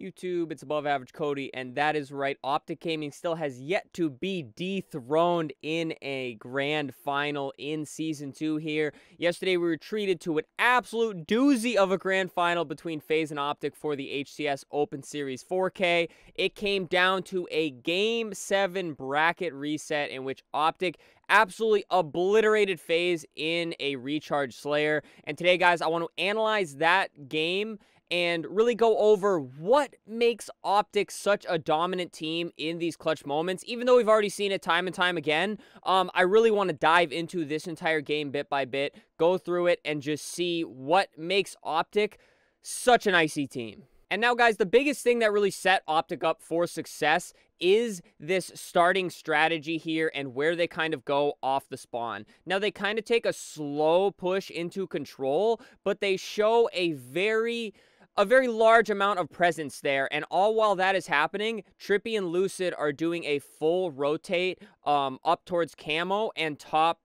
YouTube, it's above average Cody, and that is right. Optic Gaming still has yet to be dethroned in a grand final in Season 2 here. Yesterday, we were treated to an absolute doozy of a grand final between Faze and Optic for the HCS Open Series 4K. It came down to a Game 7 bracket reset in which Optic absolutely obliterated Faze in a Recharge Slayer. And today, guys, I want to analyze that game and really go over what makes Optic such a dominant team in these clutch moments. Even though we've already seen it time and time again, I really want to dive into this entire game bit by bit, go through it, and just see what makes Optic such an icy team. And now, guys, the biggest thing that really set Optic up for success is this starting strategy here and where they kind of go off the spawn. Now, they kind of take a slow push into control, but they show a very large amount of presence there, and all while that is happening, Trippy and Lucid are doing a full rotate up towards Camo and top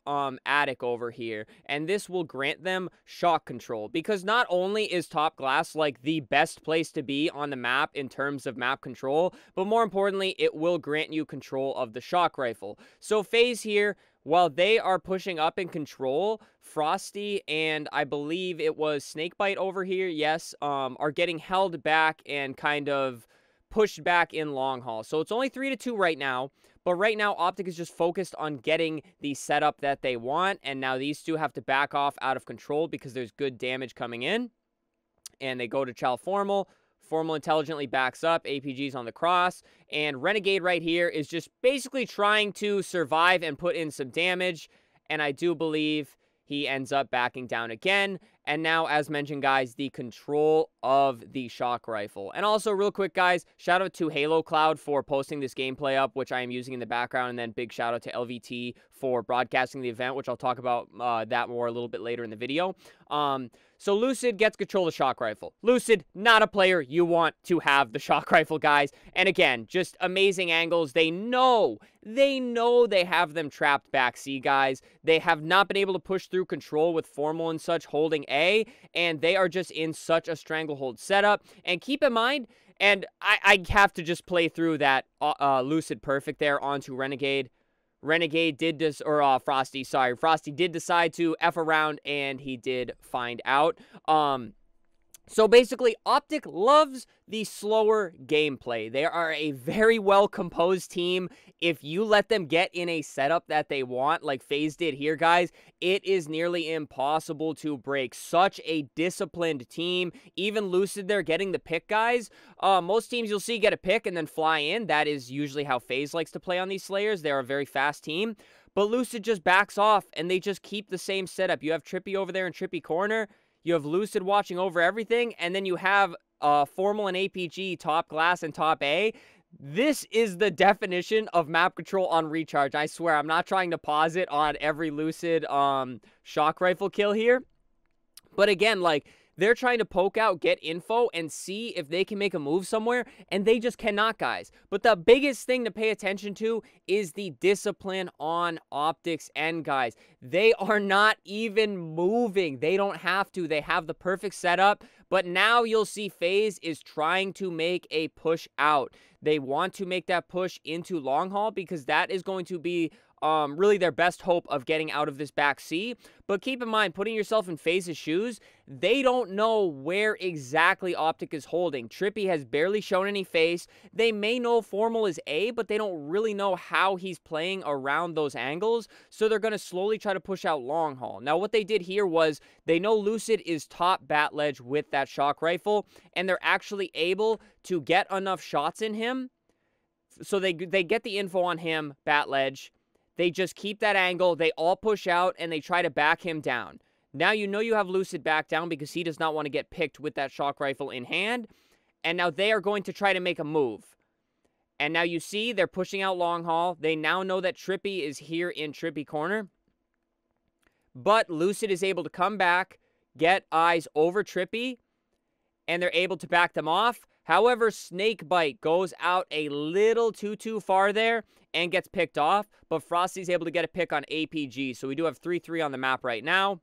attic over here, and this will grant them shock control, because not only is top glass like the best place to be on the map in terms of map control, but more importantly, it will grant you control of the shock rifle. So Faze here, while they are pushing up in control, Frosty and I believe it was Snakebite over here, yes, are getting held back and kind of pushed back in long haul. So it's only 3-2 right now, but right now Optic is just focused on getting the setup that they want, and now these two have to back off out of control because there's good damage coming in, and they go to Chow Formal. Formal intelligently backs up, APG's on the cross, and Renegade right here is just basically trying to survive and put in some damage, and I do believe he ends up backing down again. And now, as mentioned, guys, the control of the shock rifle. And also, real quick, guys, shout out to Halo Cloud for posting this gameplay up, which I am using in the background. And then big shout out to LVT for broadcasting the event, which I'll talk about that more a little bit later in the video. So Lucid gets control of the shock rifle. Lucid, not a player you want to have the shock rifle, guys. And again, just amazing angles. They know they have them trapped back C, guys. They have not been able to push through control with Formal and such holding A, and they are just in such a stranglehold setup. And keep in mind, and I have to just play through that Lucid perfect there onto Renegade. Renegade did this, or Frosty did decide to F around, and he did find out. So basically, Optic loves the slower gameplay. They are a very well-composed team. If you let them get in a setup that they want, like Faze did here, guys, it is nearly impossible to break. Such a disciplined team. Even Lucid, they're getting the pick, guys. Most teams you'll see get a pick and then fly in. That is usually how Faze likes to play on these Slayers. They're a very fast team. But Lucid just backs off, and they just keep the same setup. You have Trippy over there in Trippy corner. You have Lucid watching over everything, and then you have Formal and APG, top glass and top A. This is the definition of map control on Recharge. I swear, I'm not trying to pause it on every Lucid shock rifle kill here. But again, like, they're trying to poke out, get info, and see if they can make a move somewhere, and they just cannot, guys. But the biggest thing to pay attention to is the discipline on Optic's end, guys. They are not even moving. They don't have to. They have the perfect setup, but now you'll see Faze is trying to make a push out. They want to make that push into long haul because that is going to be really their best hope of getting out of this back C. But keep in mind, putting yourself in Faze's shoes, they don't know where exactly Optic is holding. Trippy has barely shown any face. They may know Formal is A, but they don't really know how he's playing around those angles, so they're going to slowly try to push out long haul. Now, what they did here was they know Lucid is top bat ledge with that shock rifle, and they're actually able to get enough shots in him, so they get the info on him, bat ledge. They just keep that angle, they all push out, and they try to back him down. Now you know you have Lucid back down because he does not want to get picked with that shock rifle in hand. And now they are going to try to make a move. And now you see they're pushing out long haul. They now know that Trippy is here in Trippy corner. But Lucid is able to come back, get eyes over Trippy, and they're able to back them off. However, Snakebite goes out a little too far there and gets picked off, but Frosty's able to get a pick on APG. So we do have 3-3 on the map right now.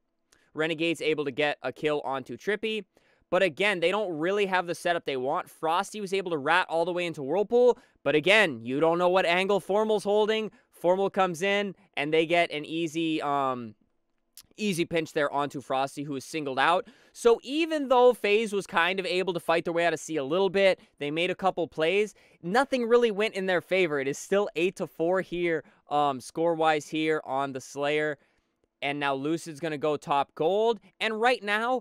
Renegade's able to get a kill onto Trippy, But again, they don't really have the setup they want. Frosty was able to rat all the way into Whirlpool. But again, you don't know what angle Formal's holding. Formal comes in, and they get an easy pinch there onto Frosty, who is singled out. So even though Faze was kind of able to fight their way out of C a little bit, they made a couple plays, nothing really went in their favor. It is still 8-4 here, score-wise here on the Slayer. And now Lucid's going to go top gold. And right now,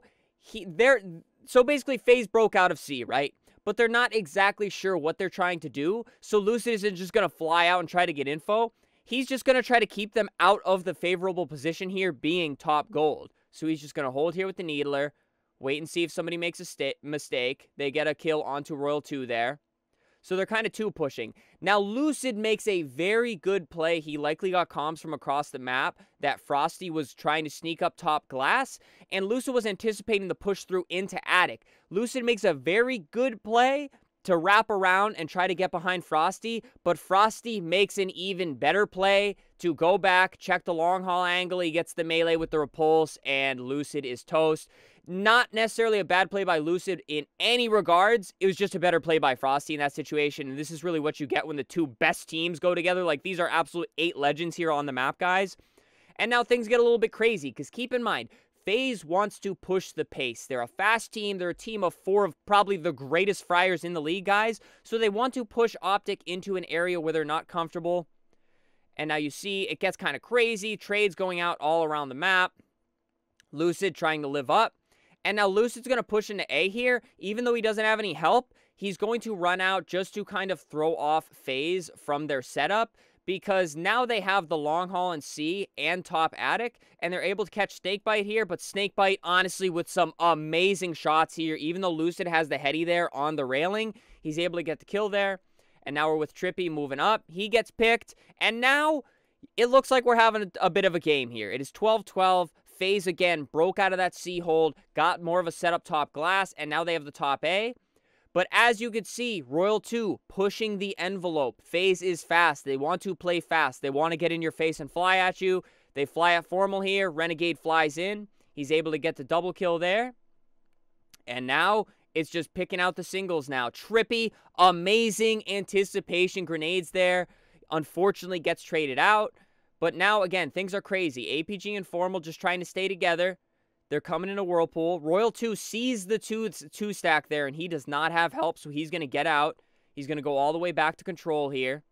so basically Faze broke out of C, right? But they're not exactly sure what they're trying to do. So Lucid isn't just going to fly out and try to get info. He's just going to try to keep them out of the favorable position here, being top gold. So he's just going to hold here with the Needler, wait and see if somebody makes a mistake. They get a kill onto Royal 2 there. So they're kind of 2-pushing. Now, Lucid makes a very good play. He likely got comms from across the map that Frosty was trying to sneak up top glass, and Lucid was anticipating the push through into Attic. Lucid makes a very good play to wrap around and try to get behind Frosty, but Frosty makes an even better play to go back, check the long haul angle. He gets the melee with the repulse, and Lucid is toast. Not necessarily a bad play by Lucid in any regards. It was just a better play by Frosty in that situation, and this is really what you get when the two best teams go together. Like, these are absolute 8 legends here on the map, guys. And now things get a little bit crazy, because keep in mind, Faze wants to push the pace. They're a fast team. They're a team of 4 of probably the greatest fryers in the league, guys. So they want to push Optic into an area where they're not comfortable. And now you see it gets kind of crazy. Trades going out all around the map. Lucid trying to live up. And now Lucid's going to push into A here. Even though he doesn't have any help, he's going to run out just to kind of throw off Faze from their setup. Because now they have the long haul in C and top Attic, and they're able to catch Snakebite here, but Snakebite, honestly, with some amazing shots here, even though Lucid has the heady there on the railing, he's able to get the kill there. And now we're with Trippy moving up. He gets picked, and now it looks like we're having a bit of a game here. It is 12-12. Faze, again, broke out of that C hold, got more of a setup top glass, and now they have the top A. But as you can see, Royal 2 pushing the envelope. Faze is fast. They want to play fast. They want to get in your face and fly at you. They fly at Formal here. Renegade flies in. He's able to get the double kill there. And now it's just picking out the singles now. Trippy, amazing anticipation grenades there. Unfortunately gets traded out. But now, again, things are crazy. APG and Formal just trying to stay together. They're coming in a Whirlpool. Royal 2 sees the two stack there, and he does not have help, so he's going to get out. He's going to go all the way back to control here.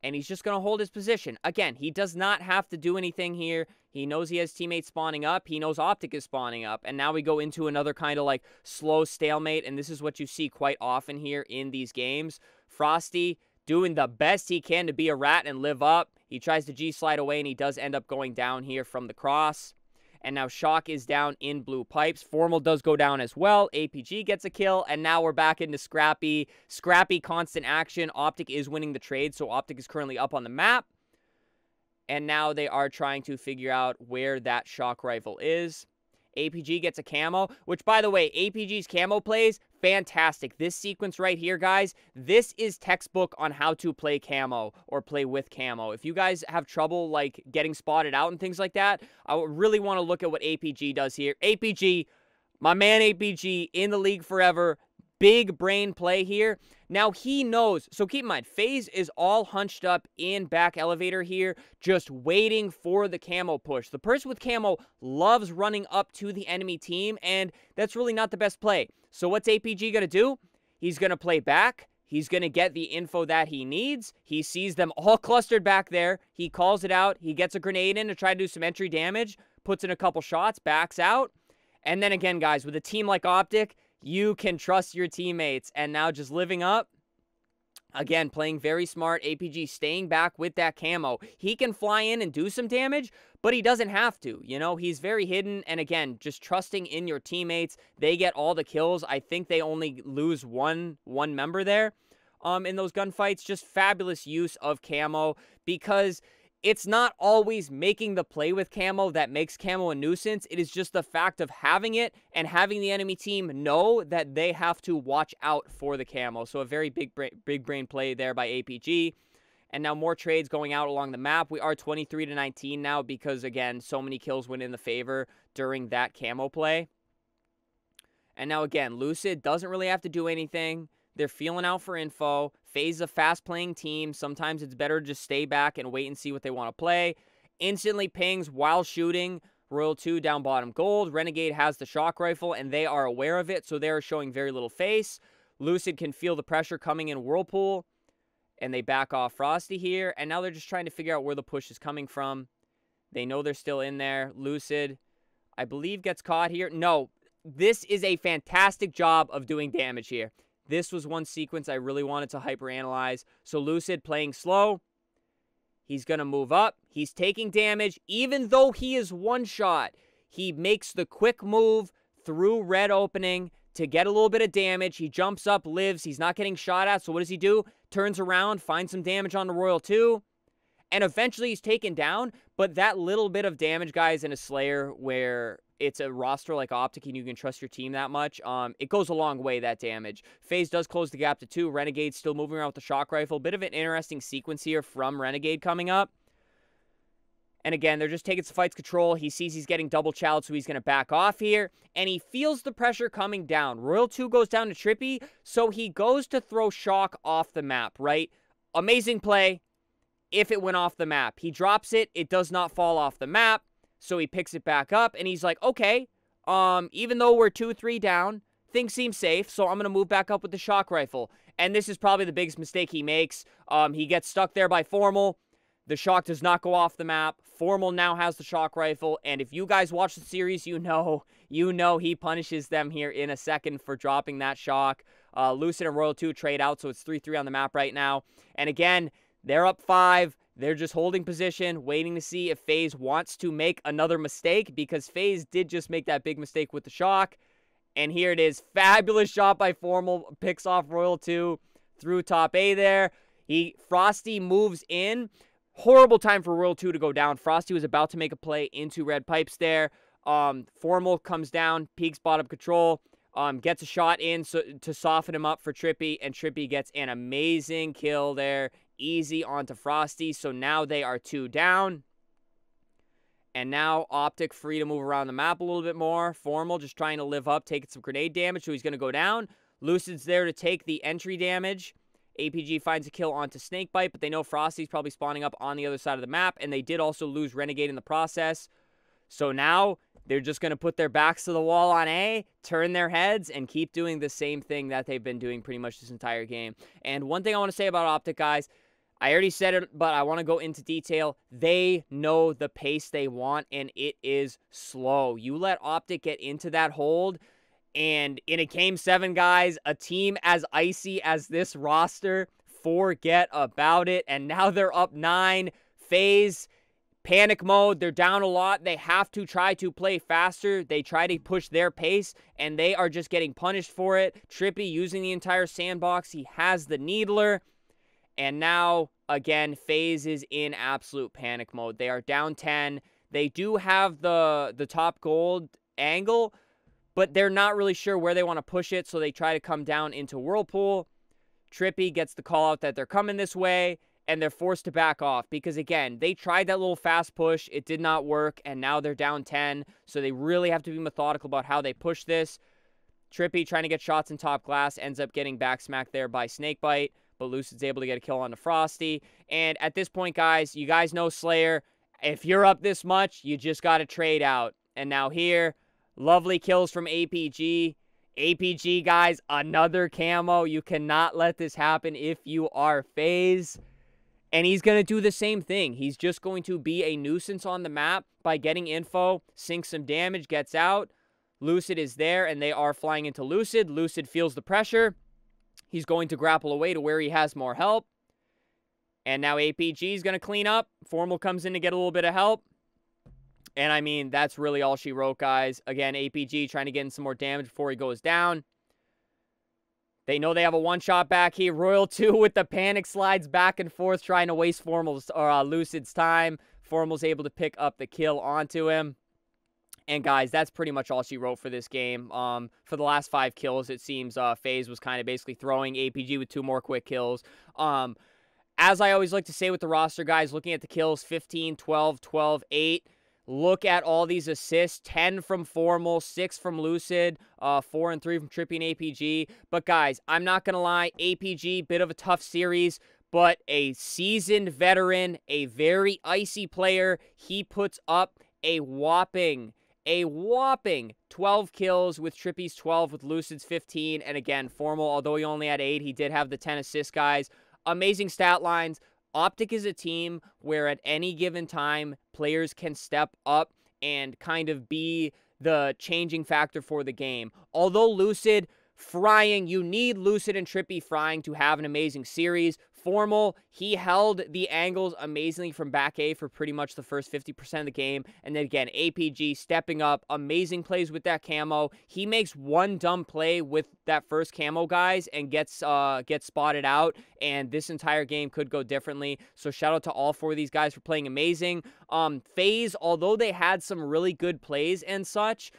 And he's just going to hold his position. Again, he does not have to do anything here. He knows he has teammates spawning up. He knows Optic is spawning up. And now we go into another kind of like slow stalemate, and this is what you see quite often here in these games. Frosty doing the best he can to be a rat and live up. He tries to G-slide away, and he does end up going down here from the cross. And now Shock is down in blue pipes. Formal does go down as well. APG gets a kill. And now we're back into scrappy constant action. Optic is winning the trade. So Optic is currently up on the map. And now they are trying to figure out where that Shock rifle is. APG gets a camo, which, by the way, APG's camo plays, fantastic. This sequence right here, guys, this is textbook on how to play camo or play with camo. If you guys have trouble, like, getting spotted out and things like that, I would really want to look at what APG does here. APG, my man APG, in the league forever. Big brain play here. Now, he knows. So keep in mind, Faze is all hunched up in back elevator here, just waiting for the camo push. The person with camo loves running up to the enemy team, and that's really not the best play. So what's APG going to do? He's going to play back. He's going to get the info that he needs. He sees them all clustered back there. He calls it out. He gets a grenade in to try to do some entry damage, puts in a couple shots, backs out. And then again, guys, with a team like Optic, you can trust your teammates. And now just living up. Again, playing very smart. APG staying back with that camo. He can fly in and do some damage, but he doesn't have to. You know, he's very hidden. And again, just trusting in your teammates. They get all the kills. I think they only lose one member there in those gunfights. Just fabulous use of camo, because it's not always making the play with camo that makes camo a nuisance. It is just the fact of having it and having the enemy team know that they have to watch out for the camo. So a very big brain play there by APG. And now more trades going out along the map. We are 23-19 now because, again, so many kills went in the favor during that camo play. And now again, Lucid doesn't really have to do anything. They're feeling out for info. Faze is a fast-playing team. Sometimes it's better to just stay back and wait and see what they want to play. Instantly pings while shooting. Royal 2 down bottom gold. Renegade has the shock rifle, and they are aware of it, so they're showing very little face. Lucid can feel the pressure coming in Whirlpool, and they back off Frosty here. And now they're just trying to figure out where the push is coming from. They know they're still in there. Lucid, I believe, gets caught here. No, this is a fantastic job of doing damage here. This was one sequence I really wanted to hyperanalyze. So Lucid playing slow. He's going to move up. He's taking damage. Even though he is one shot, he makes the quick move through red opening to get a little bit of damage. He jumps up, lives. He's not getting shot at. So what does he do? Turns around, finds some damage on the Royal 2. And eventually he's taken down. But that little bit of damage, guys, in a Slayer where it's a roster like Optic and you can trust your team that much, it goes a long way, that damage. Faze does close the gap to 2. Renegade's still moving around with the shock rifle. Bit of an interesting sequence here from Renegade coming up. And again, they're just taking some fights control. He sees he's getting double challenged, so he's going to back off here. And he feels the pressure coming down. Royal 2 goes down to Trippy, so he goes to throw shock off the map, right? Amazing play if it went off the map. He drops it. It does not fall off the map. So he picks it back up, and he's like, okay, even though we're 2-3 down, things seem safe, so I'm going to move back up with the shock rifle. And this is probably the biggest mistake he makes. He gets stuck there by Formal. The shock does not go off the map. Formal now has the shock rifle, and if you guys watch the series, you know he punishes them here in a second for dropping that shock. Lucid and Royal 2 trade out, so it's 3-3 on the map right now. And again, they're up 5. They're just holding position, waiting to see if Faze wants to make another mistake, because Faze did just make that big mistake with the shock. And here it is. Fabulous shot by Formal. Picks off Royal 2 through top A there. Frosty moves in. Horrible time for Royal 2 to go down. Frosty was about to make a play into red pipes there. Formal comes down, peeks bottom control, gets a shot in to soften him up for Trippy, and Trippy gets an amazing kill there. Easy onto Frosty, so now they are 2 down. And now Optic free to move around the map a little bit more. Formal just trying to live up, taking some grenade damage, so he's going to go down. Lucid's there to take the entry damage. APG finds a kill onto Snakebite, but they know Frosty's probably spawning up on the other side of the map, and they did also lose Renegade in the process. So now they're just going to put their backs to the wall on A, turn their heads, and keep doing the same thing that they've been doing pretty much this entire game. And one thing I want to say about Optic, guys, I already said it, but I want to go into detail. They know the pace they want, and it is slow. You let Optic get into that hold, and in a Game 7, guys, a team as icy as this roster, forget about it. And now they're up 9. Faze, panic mode. They're down a lot. They have to try to play faster. They try to push their pace, and they are just getting punished for it. Trippy using the entire sandbox. He has the Needler. And now, again, Faze is in absolute panic mode. They are down 10. They do have the top gold angle, but they're not really sure where they want to push it, so they try to come down into Whirlpool. Trippy gets the call out that they're coming this way, and they're forced to back off because, again, they tried that little fast push. It did not work, and now they're down 10, so they really have to be methodical about how they push this. Trippy, trying to get shots in top glass, ends up getting back smacked there by Snakebite, but Lucid's able to get a kill on the Frosty. And at this point, guys, you guys know Slayer. If you're up this much, you just got to trade out. And now here, lovely kills from APG. APG, guys, another camo. You cannot let this happen if you are Faze. And he's going to do the same thing. He's just going to be a nuisance on the map by getting info, sinks some damage, gets out. Lucid is there, and they are flying into Lucid. Lucid feels the pressure. He's going to grapple away to where he has more help. And now APG is going to clean up. Formal comes in to get a little bit of help. And, I mean, that's really all she wrote, guys. Again, APG trying to get in some more damage before he goes down. They know they have a one-shot back here. Royal 2 with the panic slides back and forth, trying to waste Formal's or Lucid's time. Formal's able to pick up the kill onto him. And, guys, that's pretty much all she wrote for this game. For the last 5 kills, it seems Faze was kind of basically throwing APG with 2 more quick kills. As I always like to say with the roster, guys, looking at the kills, 15, 12, 12, 8. look at all these assists, 10 from Formal, 6 from Lucid, 4 and 3 from Trippy and APG. But guys, I'm not going to lie, APG, bit of a tough series, but a seasoned veteran, a very icy player. He puts up a whopping 12 kills with Trippy's 12, with Lucid's 15. And again, Formal, although he only had 8, he did have the 10 assists, guys. Amazing stat lines. Optic is a team where at any given time, players can step up and kind of be the changing factor for the game. Although Lucid frying, you need Lucid and Trippy frying to have an amazing series. Formal, he held the angles amazingly from back A for pretty much the first 50% of the game. And then again, APG stepping up, amazing plays with that camo. He makes one dumb play with that first camo, guys, and gets spotted out. And this entire game could go differently. So shout out to all 4 of these guys for playing amazing. Faze, although they had some really good plays and such,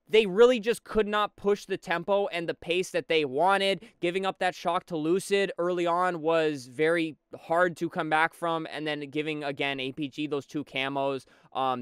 they really just could not push the tempo and the pace that they wanted. Giving up that shock to Lucid early on was very hard to come back from. And then giving, again, APG those 2 camos,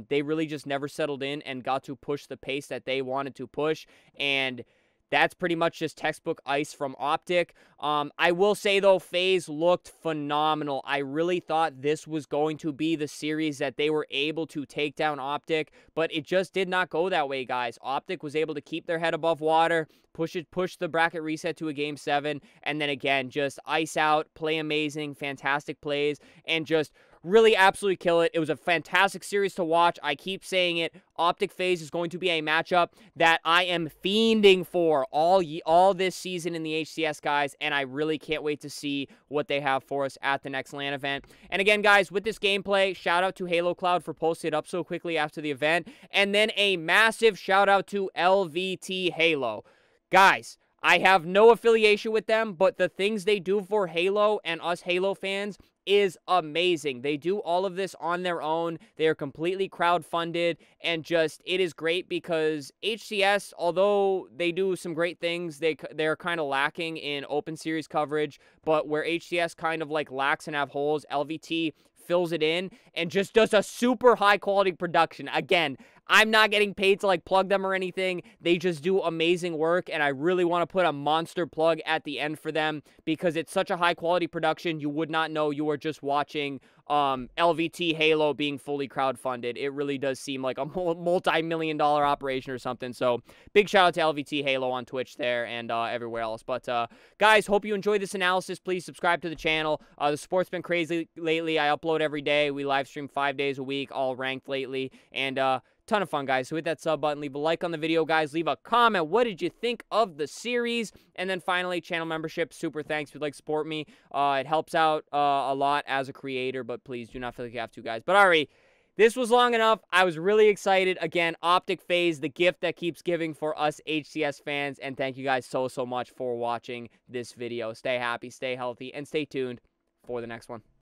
they really just never settled in and got to push the pace that they wanted to push. And that's pretty much just textbook ice from Optic. I will say, though, Faze looked phenomenal. I really thought this was going to be the series that they were able to take down Optic, but it just did not go that way, guys. Optic was able to keep their head above water, push the bracket reset to a Game 7, and then again, just ice out, play amazing, fantastic plays, and just really absolutely kill it. It was a fantastic series to watch. I keep saying it. Optic Faze is going to be a matchup that I am fiending for all this season in the HCS, guys, and I really can't wait to see what they have for us at the next LAN event. And again, guys, with this gameplay, shout out to Halo Cloud for posting it up so quickly after the event, and then a massive shout out to LVT Halo. Guys, I have no affiliation with them, but the things they do for Halo and us Halo fans is amazing. They do all of this on their own. They are completely crowdfunded, and just, it is great because HCS, although they do some great things, they're kind of lacking in open series coverage, but where HCS kind of like lacks and have holes, LVT fills it in and just does a super high quality production. Again, I'm not getting paid to like plug them or anything. They just do amazing work, and I really want to put a monster plug at the end for them because it's such a high quality production. You would not know you were just watching LVT Halo being fully crowdfunded. It really does seem like a multi-million-dollar operation or something. So big shout out to LVT Halo on Twitch there and everywhere else. But guys, hope you enjoyed this analysis. Please subscribe to the channel. The support's been crazy lately. I upload every day. We live stream 5 days a week, all ranked lately, and ton of fun, guys. So hit that sub button, leave a like on the video, guys, leave a comment. What did you think of the series? And then finally, channel membership, super thanks if you'd like to support me. It helps out a lot as a creator, but please do not feel like you have to, guys. But alright, this was long enough. I was really excited. Again, Optic Faze, the gift that keeps giving for us HCS fans. And thank you guys so much for watching this video. Stay happy, stay healthy, and stay tuned for the next one.